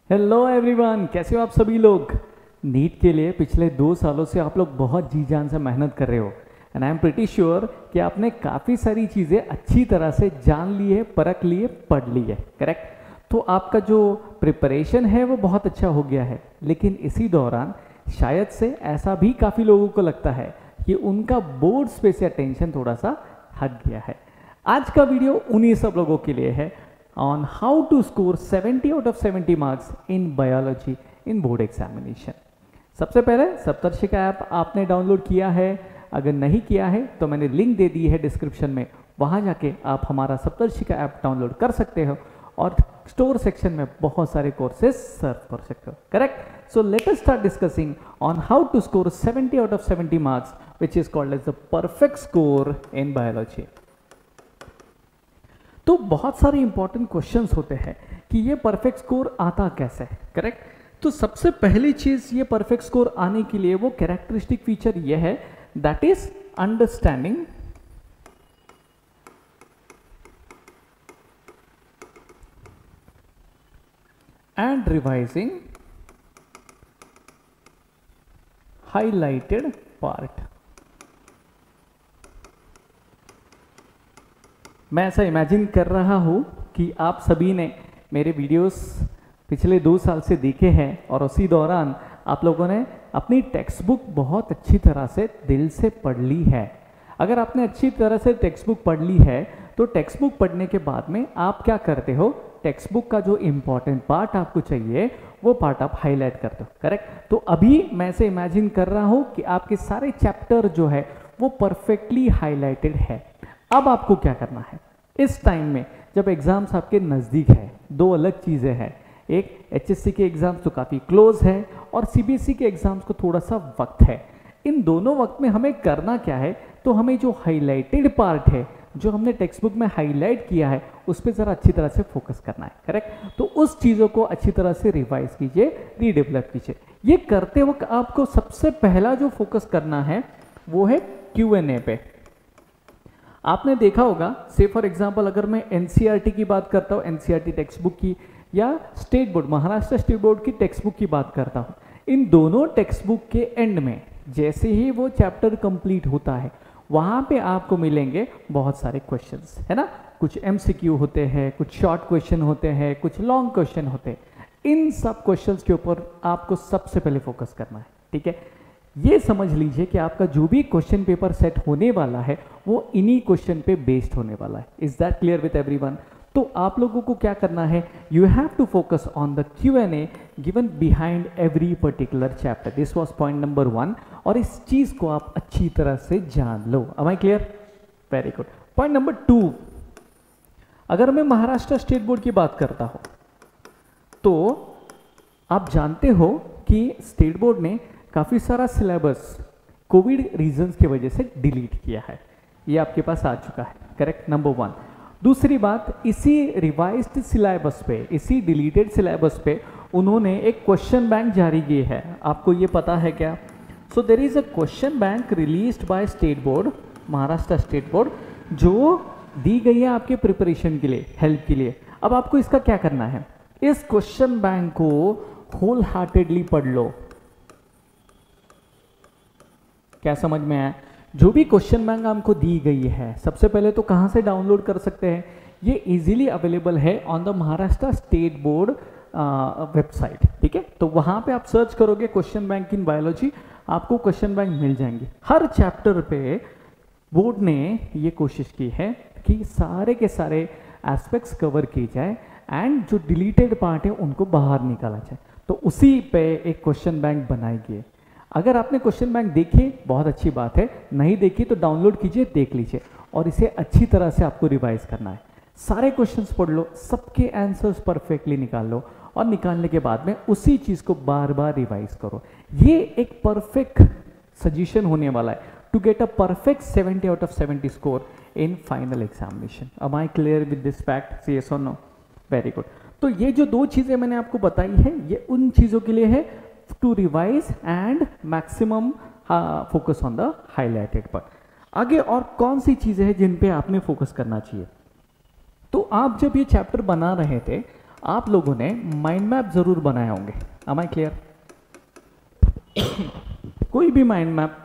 Hello everyone, कैसे हो आप सभी लोग। नीट के लिए पिछले 2 सालों से आप लोग बहुत जी जान से मेहनत कर रहे हो and I am pretty sure कि आपने काफ़ी सारी चीज़ें अच्छी तरह से जान ली है, परख ली है, पढ़ ली है। करेक्ट। तो आपका जो प्रिपरेशन है वो बहुत अच्छा हो गया है, लेकिन इसी दौरान शायद से ऐसा भी काफ़ी लोगों को लगता है कि उनका बोर्ड्स पे से अटेंशन थोड़ा सा हट गया है। आज का वीडियो उन्हीं सब लोगों के लिए है on how to score 70 out of 70 marks in biology in board examination। सबसे पहले सप्तर्षि का ऐप आपने डाउनलोड किया है? अगर नहीं किया है तो मैंने लिंक दे दी है डिस्क्रिप्शन में, वहां जाके आप हमारा सप्तर्षि का ऐप डाउनलोड कर सकते हो और स्टोर सेक्शन में बहुत सारे कोर्सेज सर्व कर सकते हो। Correct. So let us start discussing on how to score 70 out of 70 marks which is called as the perfect score in biology। तो बहुत सारे इंपॉर्टेंट क्वेश्चंस होते हैं कि ये परफेक्ट स्कोर आता कैसे है। करेक्ट। तो सबसे पहली चीज ये परफेक्ट स्कोर आने के लिए वो कैरेक्टरिस्टिक फीचर ये है, that is understanding and revising highlighted part. मैं ऐसा इमेजिन कर रहा हूँ कि आप सभी ने मेरे वीडियोस पिछले 2 साल से देखे हैं और उसी दौरान आप लोगों ने अपनी टेक्स्ट बुक बहुत अच्छी तरह से दिल से पढ़ ली है। अगर आपने अच्छी तरह से टेक्स्ट बुक पढ़ ली है तो टेक्स्ट बुक पढ़ने के बाद में आप क्या करते हो, टेक्स्ट बुक का जो इम्पोर्टेंट पार्ट आपको चाहिए वो पार्ट आप हाईलाइट करते हो। करेक्ट। तो अभी मैं ऐसे इमेजिन कर रहा हूँ कि आपके सारे चैप्टर जो है वो परफेक्टली हाईलाइटेड है। अब आपको क्या करना है इस टाइम में जब एग्जाम्स आपके नज़दीक है? दो अलग चीज़ें हैं, एक एचएससी के एग्जाम्स तो काफ़ी क्लोज है और सीबीएसई के एग्जाम्स को थोड़ा सा वक्त है। इन दोनों वक्त में हमें करना क्या है, तो हमें जो हाईलाइटेड पार्ट है, जो हमने टेक्स्ट बुक में हाईलाइट किया है, उस पर ज़रा अच्छी तरह से फोकस करना है। करेक्ट। तो उस चीज़ों को अच्छी तरह से रिवाइज कीजिए, रीडेवलप कीजिए। ये करते वक्त आपको सबसे पहला जो फोकस करना है वो है Q&A पे। आपने देखा होगा, से फॉर एग्जांपल अगर मैं एनसीईआरटी की बात करता हूँ, एनसीईआरटी टेक्स्ट बुक की, या state board Maharashtra state board की टेक्स्ट बुक की बात करता हूँ, इन दोनों टेक्स्ट बुक के एंड में जैसे ही वो चैप्टर कंप्लीट होता है वहाँ पे आपको मिलेंगे बहुत सारे क्वेश्चंस, है ना। कुछ एमसीक्यू होते हैं, कुछ शॉर्ट क्वेश्चन होते हैं, कुछ लॉन्ग क्वेश्चन होते हैं। इन सब क्वेश्चंस के ऊपर आपको सबसे पहले फोकस करना है। ठीक है। ये समझ लीजिए कि आपका जो भी क्वेश्चन पेपर सेट होने वाला है वो इन्हीं क्वेश्चन पे बेस्ड होने वाला है। Is that clear with everyone? तो आप लोगों को क्या करना है, you have to focus on the Q&A given behind every particular chapter. This was point number 1 और इस चीज को आप अच्छी तरह से जान लो। Am I clear? Very good. Point number 2, अगर मैं महाराष्ट्र स्टेट बोर्ड की बात करता हूं तो आप जानते हो कि स्टेट बोर्ड ने काफ़ी सारा सिलेबस कोविड रीजंस की वजह से डिलीट किया है। ये आपके पास आ चुका है। Correct, number 1। दूसरी बात, इसी रिवाइज्ड सिलेबस पे, इसी डिलीटेड सिलेबस पे उन्होंने एक क्वेश्चन बैंक जारी की है। आपको ये पता है क्या? So there is a question bank released by state board, Maharashtra state board, जो दी गई है आपके प्रिपरेशन के लिए, हेल्प के लिए। अब आपको इसका क्या करना है, इस क्वेश्चन बैंक को होल हार्टेडली पढ़ लो। क्या समझ में आया? जो भी क्वेश्चन बैंक हमको दी गई है, सबसे पहले तो कहाँ से डाउनलोड कर सकते हैं? ये इजीली अवेलेबल है on the Maharashtra state board website. ठीक है। तो वहाँ पे आप सर्च करोगे क्वेश्चन बैंक इन बायोलॉजी, आपको क्वेश्चन बैंक मिल जाएंगे। हर चैप्टर पे बोर्ड ने ये कोशिश की है कि सारे के सारे एस्पेक्ट्स कवर किए जाए एंड जो डिलीटेड पार्ट है उनको बाहर निकाला जाए। तो उसी पे एक क्वेश्चन बैंक बनाई गई। अगर आपने क्वेश्चन बैंक देखे बहुत अच्छी बात है, नहीं देखी तो डाउनलोड कीजिए, देख लीजिए और इसे अच्छी तरह से आपको रिवाइज करना है। सारे क्वेश्चंस पढ़ लो, सबके आंसर्स परफेक्टली निकाल लो और निकालने के बाद में उसी चीज को बार बार रिवाइज करो। ये एक परफेक्ट सजेशन होने वाला है to get a perfect 70 out of 70 score in final examination. Am I clear with this fact? Yes और नो? Very good. तो ये जो 2 चीजें मैंने आपको बताई है, ये उन चीजों के लिए है to revise and maximum focus on the highlighted part। आगे और कौन सी चीजें हैं जिन पे आपने फोकस करना चाहिए? तो आप जब ये चैप्टर बना रहे थे आप लोगों ने माइंड मैप जरूर बनाए होंगे। Am I clear? कोई भी माइंड मैप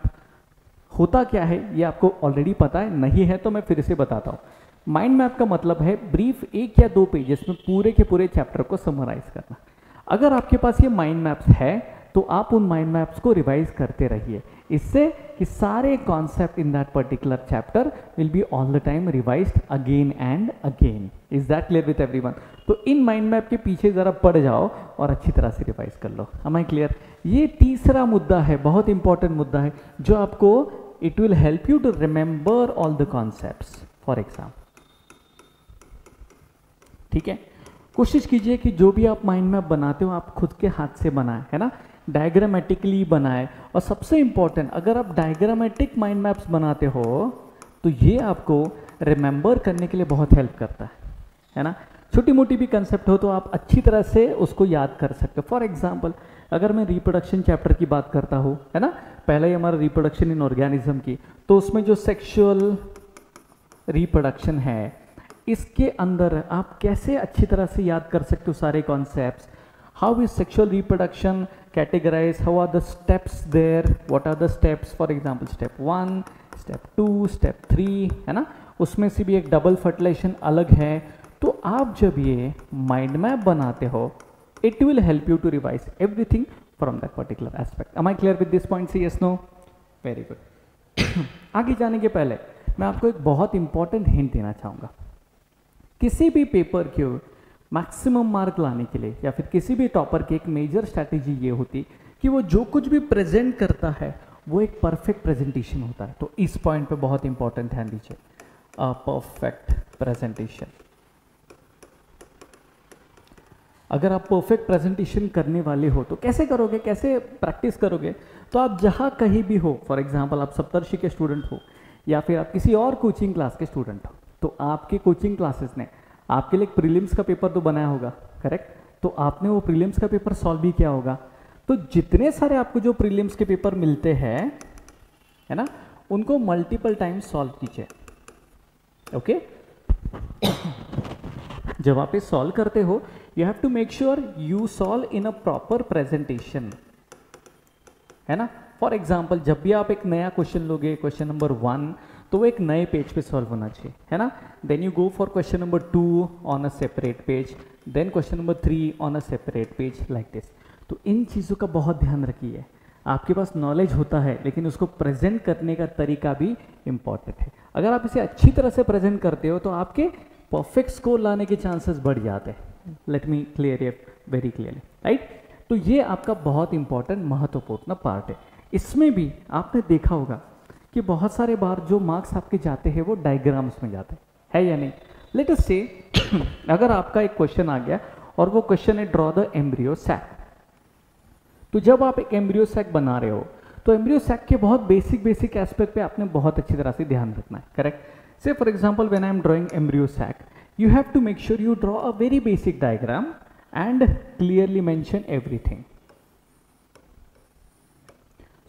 होता क्या है ये आपको ऑलरेडी पता है, नहीं है तो मैं फिर से बताता हूँ। माइंड मैप का मतलब है ब्रीफ 1 या 2 पेजेस में पूरे के पूरे चैप्टर को समराइज करना। अगर आपके पास ये माइंड मैप्स है तो आप उन माइंड मैप्स को रिवाइज करते रहिए, इससे कि सारे concept in that particular chapter will be all the time revised again and again. Is that clear with everyone? तो इन माइंड मैप के पीछे जरा पड़ जाओ और अच्छी तरह से रिवाइज कर लो। Am I clear? ये तीसरा मुद्दा है, बहुत इंपॉर्टेंट मुद्दा है, जो आपको it will help you to remember all the concepts for exam. ठीक है, कोशिश कीजिए कि जो भी आप माइंड मैप बनाते हो आप खुद के हाथ से बनाएं, है ना, डायग्रामेटिकली बनाए। और सबसे इंपॉर्टेंट, अगर आप डायग्रामेटिक माइंड मैप्स बनाते हो तो ये आपको रिमेंबर करने के लिए बहुत हेल्प करता है ना। छोटी मोटी भी कंसेप्ट हो तो आप अच्छी तरह से उसको याद कर सकते हो। फॉर एग्जाम्पल, अगर मैं रिप्रोडक्शन चैप्टर की बात करता हूँ, है ना, पहले ही हमारा रिप्रोडक्शन इन ऑर्गेनिज्म की, तो उसमें जो सेक्सुअल रिप्रोडक्शन है, इसके अंदर आप कैसे अच्छी तरह से याद कर सकते हो सारे concepts. How is sexual reproduction categorize, how are the steps there, what are the steps, for example step 1, step 2, step 3, है ना, उसमें से भी एक डबल फर्टिलाइजेशन अलग है। तो आप जब ये माइंड मैप बनाते हो, it will help you to revise everything from that particular aspect. Am I clear with this point? से यस नो? Very good. आगे जाने के पहले मैं आपको एक बहुत इंपॉर्टेंट हिंट देना चाहूँगा। किसी भी पेपर के मैक्सिमम मार्क लाने के लिए या फिर किसी भी टॉपर की एक मेजर स्ट्रैटेजी ये होती कि वो जो कुछ भी प्रेजेंट करता है वो एक परफेक्ट प्रेजेंटेशन होता है। तो इस पॉइंट पे बहुत इंपॉर्टेंट ध्यान दीजिए, अ परफेक्ट प्रेजेंटेशन। अगर आप परफेक्ट प्रेजेंटेशन करने वाले हो तो कैसे करोगे, कैसे प्रैक्टिस करोगे? तो आप जहाँ कहीं भी हो, फॉर एग्जाम्पल आप सप्तर्षि के स्टूडेंट हो या फिर आप किसी और कोचिंग क्लास के स्टूडेंट हो, तो आपके कोचिंग क्लासेस ने आपके लिए एक प्रीलिम्स का पेपर तो बनाया होगा, करेक्ट? तो आपने वो प्रीलिम्स का पेपर सॉल्व भी किया होगा। तो जितने सारे आपको जो प्रीलिम्स के पेपर मिलते हैं, है ना, उनको मल्टीपल टाइम सॉल्व कीजिए। ओके? जब आप ये सॉल्व करते हो, you have to make sure you solve in a proper presentation, है ना। फॉर एग्जाम्पल, जब भी आप एक नया क्वेश्चन लोगे, क्वेश्चन नंबर 1, तो वो एक नए पेज पे सॉल्व होना चाहिए, है ना। Then you go for question number 2 on a separate page, then question number 3 on a separate page, like this. तो इन चीज़ों का बहुत ध्यान रखिए। आपके पास नॉलेज होता है लेकिन उसको प्रेजेंट करने का तरीका भी इम्पॉर्टेंट है। अगर आप इसे अच्छी तरह से प्रेजेंट करते हो तो आपके परफेक्ट स्कोर लाने के चांसेस बढ़ जाते हैं। Let me clear it very clearly, right. तो ये आपका बहुत इंपॉर्टेंट महत्वपूर्ण पार्ट है। इसमें भी आपने देखा होगा कि बहुत सारे बार जो मार्क्स आपके जाते हैं वो डायग्राम्स में जाते हैं, है या नहीं। लेट अस से अगर आपका एक क्वेश्चन आ गया और वो क्वेश्चन है ड्रॉ द एम्ब्रियो सैक। तो जब आप एक एम्ब्रियो सैक बना रहे हो तो एम्ब्रियो सैक के बहुत बेसिक एस्पेक्ट पे आपने बहुत अच्छी तरह से ध्यान रखना है, करेक्ट। से for example when I am drawing embryo sac, you have to make sure you draw a very basic diagram and clearly mention everything.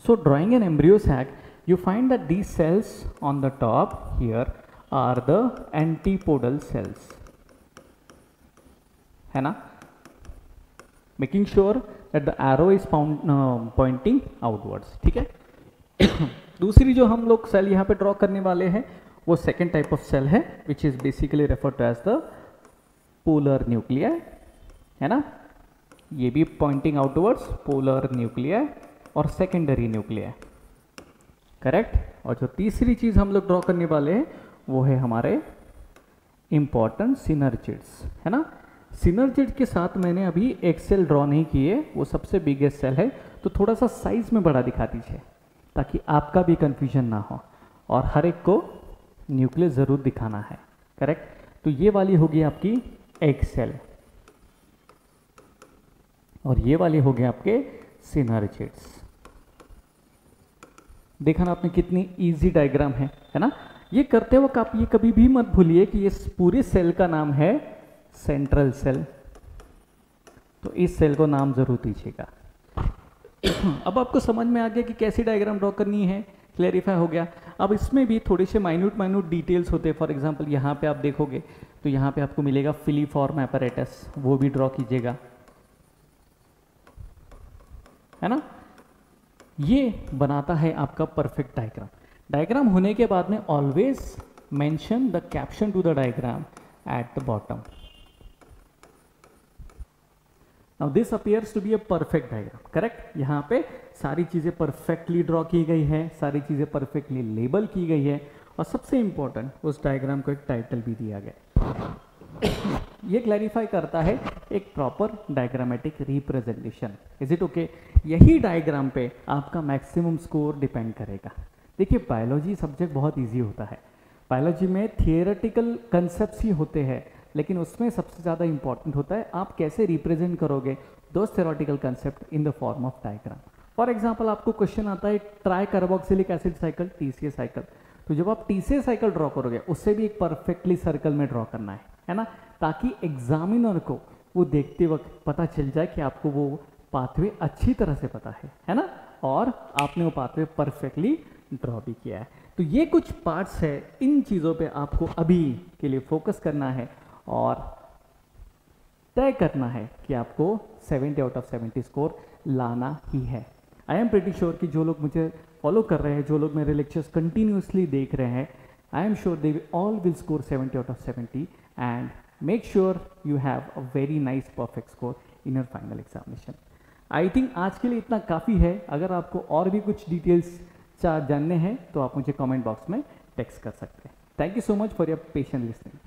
So drawing an embryo sac, you find that these cells on the top here are the antipodal cells, है ना, making sure that the arrow is pointing outwards, ठीक है। दूसरी जो हम लोग cell यहाँ पे ड्रॉ करने वाले हैं वो सेकेंड टाइप ऑफ सेल है, which is basically refer to as the polar nuclei, है ना। ये भी पॉइंटिंग आउटवर्ड्स, पोलर न्यूक्लिया और सेकेंडरी न्यूक्लिया, करेक्ट। और जो तीसरी चीज हम लोग ड्रॉ करने वाले हैं वो है हमारे इंपॉर्टेंट सिनर्जिड्स, है ना। सिनर्जिड के साथ मैंने अभी एक सेल ड्रॉ नहीं की है, वो सबसे बिगेस्ट सेल है, तो थोड़ा सा साइज में बड़ा दिखा दीजिए ताकि आपका भी कंफ्यूजन ना हो। और हर एक को न्यूक्लियस जरूर दिखाना है, करेक्ट। तो ये वाली होगी आपकी एग सेल और ये वाली होगी आपके सिनर्जिड्स। देखा ना आपने कितनी इजी डायग्राम है ना। ये करते वक्त आप ये कभी भी मत भूलिए कि इस पूरे सेल का नाम है सेंट्रल सेल, तो इस सेल को नाम जरूर दीजिएगा। अब आपको समझ में आ गया कि कैसी डायग्राम ड्रॉ करनी है, क्लेरिफाई हो गया। अब इसमें भी थोड़े से माइन्यूट डिटेल्स होते हैं। फॉर एग्जांपल यहाँ पे आप देखोगे तो यहाँ पे आपको मिलेगा फिलीफॉर्म एपरेटस, वो भी ड्रॉ कीजिएगा, है ना। ये बनाता है आपका परफेक्ट डायग्राम। डायग्राम होने के बाद में always mention the caption to the diagram at the bottom. Now this appears to be a perfect diagram, correct. यहाँ पे सारी चीज़ें परफेक्टली ड्रॉ की गई है, सारी चीज़ें परफेक्टली लेबल की गई है, और सबसे इंपॉर्टेंट उस डायग्राम को एक टाइटल भी दिया गया। ये क्लैरिफाई करता है एक proper diagrammatic representation. Is it okay? यही डायग्राम पे आपका मैक्सिमम स्कोर डिपेंड करेगा। देखिए बायोलॉजी सब्जेक्ट बहुत इजी होता है। बायोलॉजी में थियोरेटिकल कंसेप्ट्स ही होते हैं, लेकिन उसमें सबसे ज़्यादा इंपॉर्टेंट होता है आप कैसे रिप्रेजेंट करोगे those theoretical concept in the form of diagram. For example आपको क्वेश्चन आता है try carboxylic acid cycle, TCA cycle, तो जब आप TCA साइकिल ड्रॉ करोगे उससे भी एक परफेक्टली सर्कल में ड्रॉ करना है ना, ताकि एग्जामिनर को वो देखते वक्त पता चल जाए कि आपको वो पाथवे अच्छी तरह से पता है ना, और आपने वो पाथवे परफेक्टली ड्रॉ भी किया है। तो ये कुछ पार्ट्स है, इन चीज़ों पे आपको अभी के लिए फोकस करना है और तय करना है कि आपको 70 आउट ऑफ 70 स्कोर लाना ही है। आई एम प्रीटी श्योर कि जो लोग मुझे फॉलो कर रहे हैं, जो लोग मेरे लेक्चर्स कंटिन्यूसली देख रहे हैं, I am sure they all will score 70 out of 70 and make sure you have a very nice perfect score in your final examination. I think आज के लिए इतना काफ़ी है। अगर आपको और भी कुछ डिटेल्स जानने हैं तो आप मुझे कमेंट बॉक्स में टेक्स्ट कर सकते हैं। Thank you so much for your patient listening.